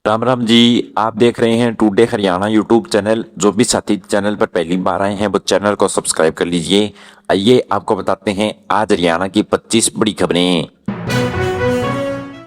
राम राम जी। आप देख रहे हैं टुडे हरियाणा यूट्यूब चैनल। जो भी साथी चैनल पर पहली बार आए हैं वो चैनल को सब्सक्राइब कर लीजिए। आइए आपको बताते हैं आज हरियाणा की 25 बड़ी खबरें।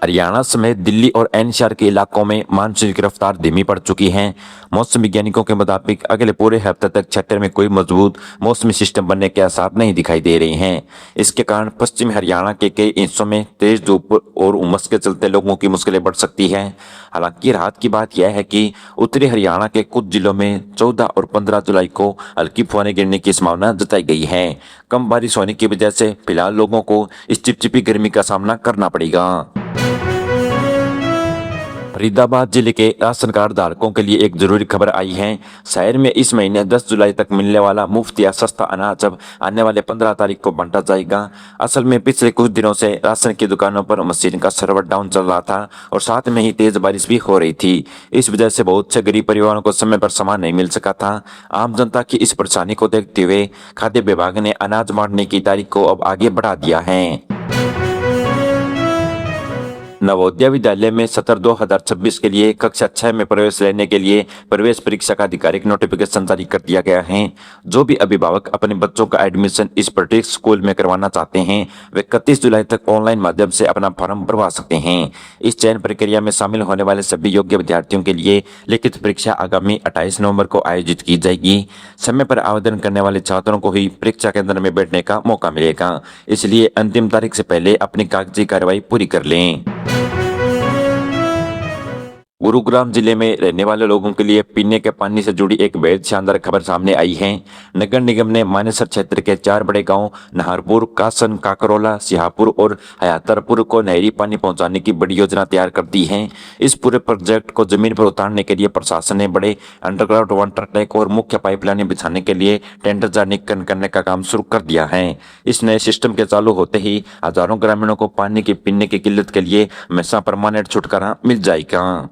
हरियाणा समेत दिल्ली और एनसीआर के इलाकों में मानसून की रफ्तार धीमी पड़ चुकी है। मौसम वैज्ञानिकों के मुताबिक अगले पूरे हफ्ते तक क्षेत्र में कोई मजबूत मौसमी सिस्टम बनने के आसार नहीं दिखाई दे रहे हैं। इसके कारण पश्चिमी हरियाणा के कई हिस्सों में तेज धूप और उमस के चलते लोगों की मुश्किलें बढ़ सकती हैं। हालांकि राहत की बात यह है कि उत्तरी हरियाणा के कुछ जिलों में 14 और 15 जुलाई को हल्की फुहारें गिरने की संभावना जताई गई है। कम बारिश होने की वजह से फिलहाल लोगों को इस चिपचिपी गर्मी का सामना करना पड़ेगा। फरीदाबाद जिले के राशन कार्ड धारकों के लिए एक जरूरी खबर आई है। शहर में इस महीने 10 जुलाई तक मिलने वाला मुफ्त या सस्ता अनाज अब आने वाले 15 तारीख को बांटा जाएगा। असल में पिछले कुछ दिनों से राशन की दुकानों पर मशीन का सर्वर डाउन चल रहा था और साथ में ही तेज बारिश भी हो रही थी। इस वजह से बहुत से गरीब परिवारों को समय पर सामान नहीं मिल सका था। आम जनता की इस परेशानी को देखते हुए खाद्य विभाग ने अनाज बांटने की तारीख को अब आगे बढ़ा दिया है। नवोदय विद्यालय में सत्र 2026 के लिए कक्षा 6 में प्रवेश लेने के लिए प्रवेश परीक्षा का आधिकारिक नोटिफिकेशन जारी कर दिया गया है। जो भी अभिभावक अपने बच्चों का एडमिशन इस प्रत्येक स्कूल में करवाना चाहते हैं वे 31 जुलाई तक ऑनलाइन माध्यम से अपना फॉर्म भरवा सकते हैं। इस चयन प्रक्रिया में शामिल होने वाले सभी योग्य विद्यार्थियों के लिए लिखित परीक्षा आगामी 28 नवंबर को आयोजित की जाएगी। समय पर आवेदन करने वाले छात्रों को ही परीक्षा केंद्र में बैठने का मौका मिलेगा, इसलिए अंतिम तारीख से पहले अपनी कागजी कार्रवाई पूरी कर लें। गुरुग्राम जिले में रहने वाले लोगों के लिए पीने के पानी से जुड़ी एक बेहद शानदार खबर सामने आई है। नगर निगम ने मानेसर क्षेत्र के 4 बड़े गांव नाहरपुर, कासन, काकरोला, सिहापुर और हयातरपुर को नहरी पानी पहुंचाने की बड़ी योजना तैयार कर दी है। इस पूरे प्रोजेक्ट को जमीन पर उतारने के लिए प्रशासन ने बड़े अंडरग्राउंड वाटर टैंक और मुख्य पाइपलाइनें बिछाने के लिए टेंडर जारी करने का काम शुरू कर दिया है। इस नए सिस्टम के चालू होते ही हजारों ग्रामीणों को पानी की पीने की किल्लत के लिए हमेशा परमानेंट छुटकारा मिल जाएगा।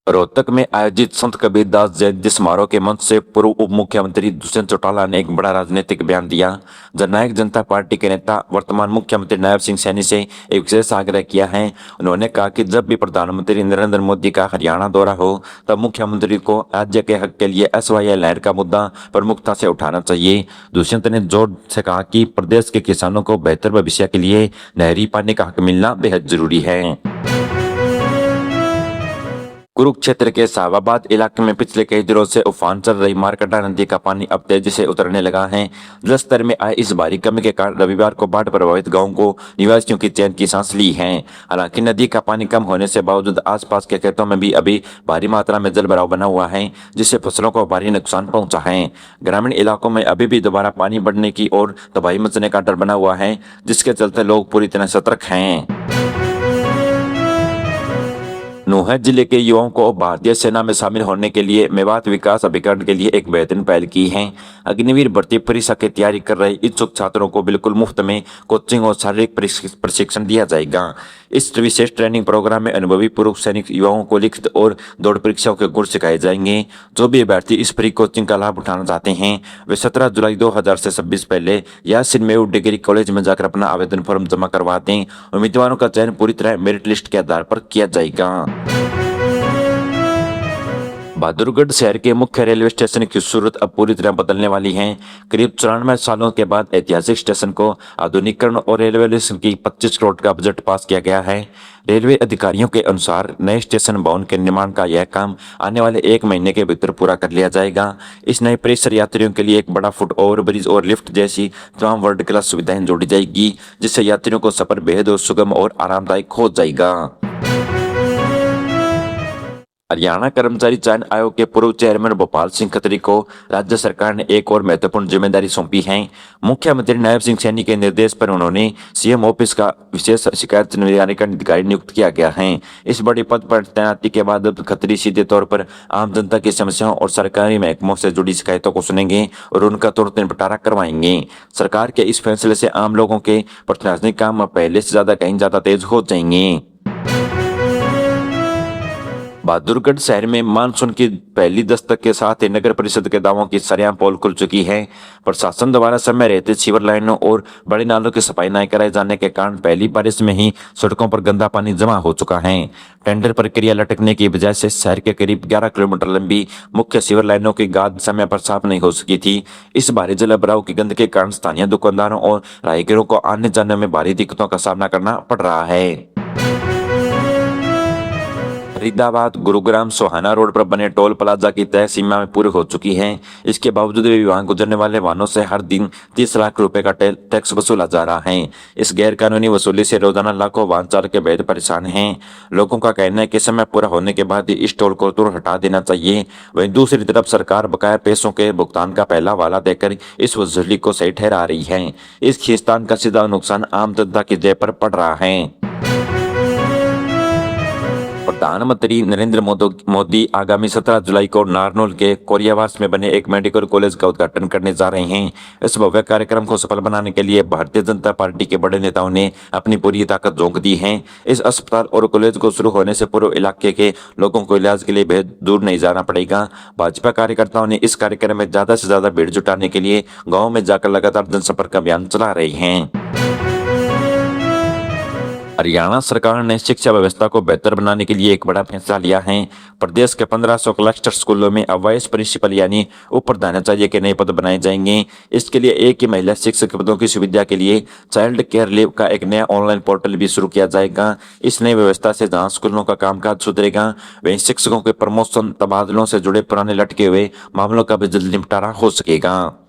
रोहतक में आयोजित संत कबीरदास जयंती समारोह के मंच से पूर्व उप मुख्यमंत्री दुष्यंत चौटाला ने एक बड़ा राजनीतिक बयान दिया। जननायक जनता पार्टी के नेता वर्तमान मुख्यमंत्री नायब सिंह सैनी से एक विशेष आग्रह किया है। उन्होंने कहा कि जब भी प्रधानमंत्री नरेंद्र मोदी का हरियाणा दौरा हो तब मुख्यमंत्री को राज्य के हक के लिए SYL लहर का मुद्दा प्रमुखता से उठाना चाहिए। दुष्यंत ने जोर से कहा कि प्रदेश के किसानों को बेहतर भविष्य के लिए नहरी पानी का हक मिलना बेहद जरूरी है। कुरुक्षेत्र के साहबाबाद इलाके में पिछले कई दिनों से उफान चल रही मारकंडा नदी का पानी अब तेजी से उतरने लगा है। जलस्तर में आए इस भारी कमी के कारण रविवार को बाढ़ प्रभावित गांवों को निवासियों की चैन की सांस ली है। हालांकि नदी का पानी कम होने से बावजूद आसपास के खेतों में भी अभी भारी मात्रा में जल भराव बना हुआ है, जिससे फसलों को भारी नुकसान पहुंचा है। ग्रामीण इलाकों में अभी भी दोबारा पानी बढ़ने की और तबाही मचने का डर बना हुआ है, जिसके चलते लोग पूरी तरह सतर्क हैं। नूंह जिले के युवाओं को भारतीय सेना में शामिल होने के लिए मेवात विकास अभिकरण के लिए एक बेहतरीन पहल की है। अग्निवीर भर्ती परीक्षा की तैयारी कर रहे इच्छुक छात्रों को बिल्कुल मुफ्त में कोचिंग और शारीरिक प्रशिक्षण दिया जाएगा। इस विशेष ट्रेनिंग प्रोग्राम में अनुभवी पूर्व सैनिक युवाओं को लिखित और दौड़ परीक्षाओं के गुण सिखाए जाएंगे। जो भी अभ्यर्थी इस फ्री कोचिंग का लाभ उठाना चाहते हैं वे 17 जुलाई 2026 पहले यासिन मेव डिग्री कॉलेज में जाकर अपना आवेदन फॉर्म जमा करवा दें। उम्मीदवारों का चयन पूरी तरह मेरिट लिस्ट के आधार पर किया जाएगा। बहादुरगढ़ शहर के मुख्य रेलवे स्टेशन की सूरत अब पूरी तरह बदलने वाली है। करीब 94 सालों के बाद ऐतिहासिक स्टेशन को आधुनिकीकरण और रेलवे स्टेशन की 25 करोड़ का बजट पास किया गया है। रेलवे अधिकारियों के अनुसार नए स्टेशन भवन के निर्माण का यह काम आने वाले 1 महीने के भीतर पूरा कर लिया जाएगा। इस नए परिसर यात्रियों के लिए एक बड़ा फुट ओवर ब्रिज और लिफ्ट जैसी तमाम वर्ल्ड क्लास सुविधाएं जोड़ी जाएगी, जिससे यात्रियों को सफर बेहद सुगम और आरामदायक हो जाएगा। हरियाणा कर्मचारी चयन आयोग के पूर्व चेयरमैन भोपाल सिंह खत्री को राज्य सरकार ने एक और महत्वपूर्ण जिम्मेदारी सौंपी है। मुख्यमंत्री नायब सिंह सैनी के निर्देश पर उन्होंने CM ऑफिस का विशेष शिकायत निवारण अधिकारी नियुक्त किया गया है। इस बड़े पद पर तैनाती के बाद अब खत्री सीधे तौर पर आम जनता की समस्याओं और सरकारी महकमों से जुड़ी शिकायतों को सुनेंगे और उनका तुरंत निपटारा करवाएंगे। सरकार के इस फैसले से आम लोगों के प्रशासनिक काम पहले से कहीं ज्यादा तेज हो जाएंगे। बहादुरगढ़ शहर में मानसून की पहली दस्तक के साथ ही नगर परिषद के दावों की सरेआम पोल खुल चुकी है। प्रशासन द्वारा समय रहते सीवर लाइनों और बड़े नालों की सफाई न कराए जाने के कारण पहली बारिश में ही सड़कों पर गंदा पानी जमा हो चुका है। टेंडर प्रक्रिया लटकने की वजह से शहर के करीब 11 किलोमीटर लंबी मुख्य सीवर लाइनों की गाद समय पर साफ नहीं हो सकी थी। इस भारी जलभराव की गंदगी के कारण स्थानीय दुकानदारों और राहगीरों को आने जाने में भारी दिक्कतों का सामना करना पड़ रहा है। फरीदाबाद गुरुग्राम सोहाना रोड पर बने टोल प्लाजा की तय सीमा में पूरी हो चुकी है। इसके बावजूद भी वहां गुजरने वाले वाहनों से हर दिन 30 लाख रुपए का टैक्स वसूला जा रहा है। इस गैर कानूनी वसूली से रोजाना लाखों वाहन चालक बेहद परेशान हैं। लोगों का कहना है कि समय पूरा होने के बाद इस टोल को तुरंत हटा देना चाहिए। वहीं दूसरी तरफ सरकार बकाया पैसों के भुगतान का पहला वाला देकर इस वसूली को सही ठहरा रही है। इस खींचतान का सीधा नुकसान आम जनता की जेब पर पड़ रहा है। प्रधानमंत्री नरेंद्र मोदी आगामी 17 जुलाई को नारनौल के कोरियावास में बने एक मेडिकल कॉलेज का उद्घाटन करने जा रहे हैं। इस भव्य कार्यक्रम को सफल बनाने के लिए भारतीय जनता पार्टी के बड़े नेताओं ने अपनी पूरी ताकत झोंक दी है। इस अस्पताल और कॉलेज को शुरू होने से पूरे इलाके के लोगों को इलाज के लिए बेहद दूर नहीं जाना पड़ेगा। भाजपा कार्यकर्ताओं ने इस कार्यक्रम में ज्यादा से ज्यादा भीड़ जुटाने के लिए गाँव में जाकर लगातार जनसंपर्क अभियान चला रहे हैं। हरियाणा सरकार ने शिक्षा व्यवस्था को बेहतर बनाने के लिए एक बड़ा फैसला लिया है। प्रदेश के 1500 क्लस्टर स्कूलों में अब वाइस प्रिंसिपल यानी उप प्रधानाचार्य के नए पद बनाए जाएंगे। इसके लिए एक ही महिला शिक्षक पदों की सुविधा के लिए चाइल्ड केयर लीव का एक नया ऑनलाइन पोर्टल भी शुरू किया जाएगा। इस नई व्यवस्था से जहां स्कूलों का कामकाज सुधरेगा, वहीं शिक्षकों के प्रमोशन तबादलों से जुड़े पुराने लटके हुए मामलों का भी जल्द निपटारा हो सकेगा।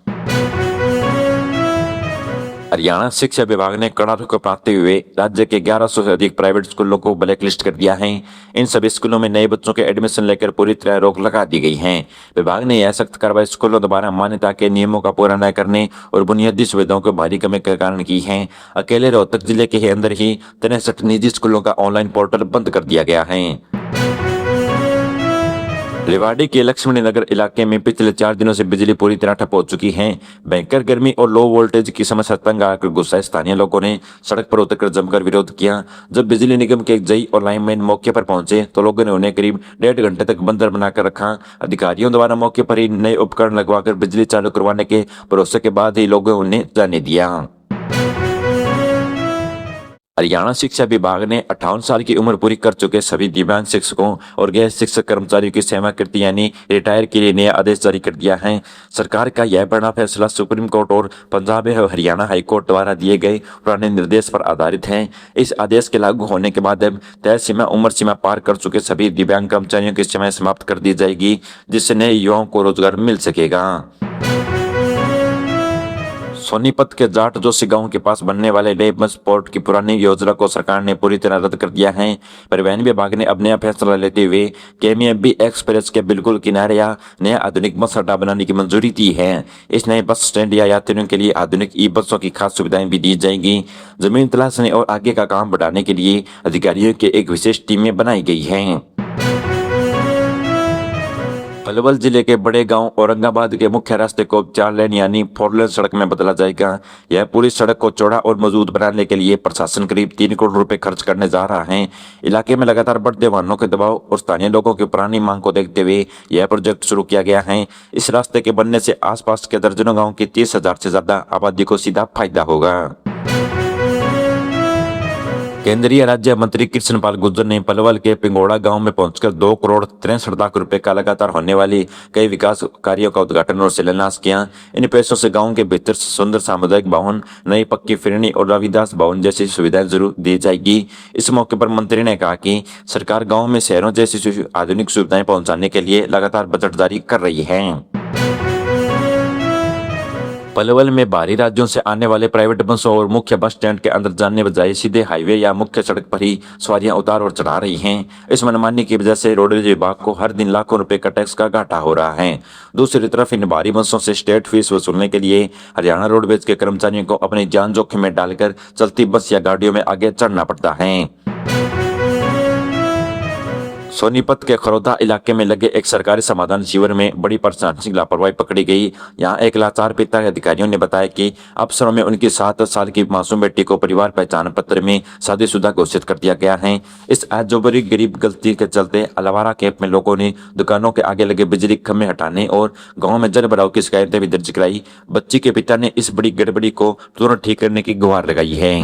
हरियाणा शिक्षा विभाग ने कड़ा रुख अपनाते हुए राज्य के 1100 से अधिक प्राइवेट स्कूलों को ब्लैक लिस्ट कर दिया है। इन सभी स्कूलों में नए बच्चों के एडमिशन लेकर पूरी तरह रोक लगा दी गई है। विभाग ने यह सख्त कार्रवाई स्कूलों द्वारा मान्यता के नियमों का पूरा न करने और बुनियादी सुविधाओं को भारी कमी के कारण की है। अकेले रोहतक जिले के अंदर ही 63 निजी स्कूलों का ऑनलाइन पोर्टल बंद कर दिया गया है। रेवाड़ी के लक्ष्मणी नगर इलाके में पिछले 4 दिनों से बिजली पूरी तरह ठप हो चुकी है। भयंकर गर्मी और लो वोल्टेज की समस्या तंग आकर गुस्साए स्थानीय लोगों ने सड़क पर उतरकर जमकर विरोध किया। जब बिजली निगम के जई और लाइनमैन मौके पर पहुंचे तो लोगों ने उन्हें करीब 1.5 घंटे तक बंदर बनाकर रखा। अधिकारियों द्वारा मौके पर ही नए उपकरण लगवाकर बिजली चालू करवाने के भरोसे के बाद ही लोगों ने उन्हें जाने दिया। हरियाणा शिक्षा विभाग ने 58 साल की उम्र पूरी कर चुके सभी दिव्यांग शिक्षकों और गैर शिक्षक कर्मचारियों की सेवाकृति यानी रिटायर के लिए नया आदेश जारी कर दिया है। सरकार का यह बड़ा फैसला सुप्रीम कोर्ट और पंजाब और हरियाणा हाईकोर्ट द्वारा दिए गए पुराने निर्देश पर आधारित है। इस आदेश के लागू होने के बाद अब तय सीमा उम्र सीमा पार कर चुके सभी दिव्यांग कर्मचारियों की सेवाएं समाप्त कर दी जाएगी, जिससे नए युवाओं को रोजगार मिल सकेगा। सोनीपत के जाट जोशी गांव के पास बनने वाले नए बस पोर्ट की पुरानी योजना को सरकार ने पूरी तरह रद्द कर दिया है। परिवहन विभाग ने अब नया फैसला लेते हुए केएमएफबी एक्सप्रेस के बिल्कुल किनारे या नया आधुनिक बस अड्डा बनाने की मंजूरी दी है। इस नए बस स्टैंड या यात्रियों के लिए आधुनिक ई बसों की खास सुविधाएं भी दी जाएंगी। जमीन तलाशने और आगे का काम बढ़ाने के लिए अधिकारियों की एक विशेष टीमें बनाई गई है। पलवल जिले के बड़े गांव औरंगाबाद के मुख्य रास्ते को 4 लेन यानी 4 लेन सड़क में बदला जाएगा। यह पूरी सड़क को चौड़ा और मजबूत बनाने के लिए प्रशासन करीब 3 करोड़ रुपए खर्च करने जा रहा है। इलाके में लगातार बढ़ते वाहनों के दबाव और स्थानीय लोगों की पुरानी मांग को देखते हुए यह प्रोजेक्ट शुरू किया गया है। इस रास्ते के बनने से आसपास के दर्जनों गाँव की 30,000 से ज्यादा आबादी को सीधा फायदा होगा। केंद्रीय राज्य मंत्री कृष्ण पाल गुर्जर ने पलवल के पिंगोड़ा गांव में पहुंचकर 2 करोड़ 63 लाख रुपए का लगातार होने वाली कई विकास कार्यों का उद्घाटन और शिलान्यास किया। इन पैसों से गांव के भीतर सुंदर सामुदायिक भवन, नई पक्की फिरनी और रविदास भवन जैसी सुविधाएं जरूर दी जाएगी। इस मौके पर मंत्री ने कहा कि सरकार गाँव में शहरों जैसी आधुनिक सुविधाएं पहुंचाने के लिए लगातार बजट जारी कर रही है। पलवल में बाहरी राज्यों से आने वाले प्राइवेट बसों और मुख्य बस स्टैंड के अंदर जाने बजाय सीधे हाईवे या मुख्य सड़क पर ही सवारियां उतार और चढ़ा रही हैं। इस मनमानी की वजह से रोडवेज विभाग को हर दिन लाखों रुपए का टैक्स का घाटा हो रहा है। दूसरी तरफ इन भारी बसों से स्टेट फीस वसूलने के लिए हरियाणा रोडवेज के कर्मचारियों को अपनी जान जोखिम में डालकर चलती बस या गाड़ियों में आगे चढ़ना पड़ता है। सोनीपत के खरोदा इलाके में लगे एक सरकारी समाधान शिविर में बड़ी प्रशासनिक लापरवाही पकड़ी गई। यहां एक लाचार पिता के अधिकारियों ने बताया कि अफसरों में उनकी 7 साल की मासूम बेटी को परिवार पहचान पत्र में शादीशुदा घोषित कर दिया गया है। इस अजोबरी गरीब गलती के चलते अलवारा कैंप में लोगों ने दुकानों के आगे लगे बिजली के खंभे हटाने और गाँव में जल भराव की शिकायतें भी दर्ज कराई। बच्ची के पिता ने इस बड़ी गड़बड़ी को तुरंत ठीक करने की गुहार लगाई है।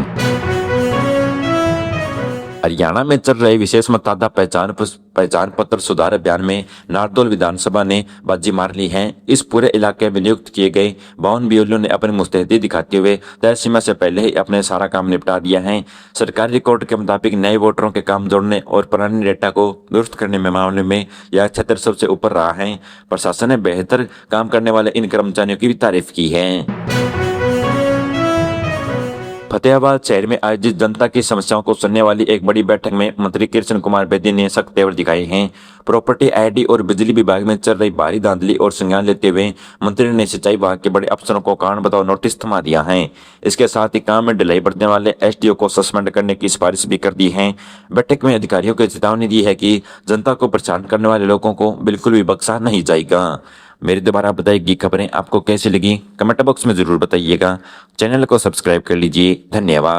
हरियाणा में चल रहे विशेष मतदाता पहचान पत्र सुधार अभियान में नारदौल विधानसभा ने बाजी मार ली है। इस पूरे इलाके में नियुक्त किए गए 52 बीएलओ ने अपनी मुस्तैदी दिखाते हुए तय सीमा से पहले ही अपने सारा काम निपटा दिया है। सरकारी रिकॉर्ड के मुताबिक नए वोटरों के काम जोड़ने और पुराने डेटा को दुरुस्त करने में मामले में यह क्षेत्र सबसे ऊपर रहा है। प्रशासन ने बेहतर काम करने वाले इन कर्मचारियों की भी तारीफ की है। फतेहाबाद शहर में आयोजित जनता की समस्याओं को सुनने वाली एक बड़ी बैठक में मंत्री कृष्ण कुमार बेदी ने सख्त तेवर दिखाए हैं। प्रॉपर्टी आईडी और बिजली विभाग में चल रही भारी धांधली और संज्ञान लेते हुए मंत्री ने सिंचाई विभाग के बड़े अफसरों को कारण बताओ नोटिस थमा दिया है। इसके साथ ही काम में ढिलाई बरतने वाले एसडीओ को सस्पेंड करने की सिफारिश भी कर दी है। बैठक में अधिकारियों को चेतावनी दी है कि जनता को परेशान करने वाले लोगों को बिल्कुल भी बख्शा नहीं जाएगा। मेरे द्वारा बताई खबरें आपको कैसी लगी कमेंट बॉक्स में जरूर बताइएगा। चैनल को सब्सक्राइब कर लीजिए। धन्यवाद।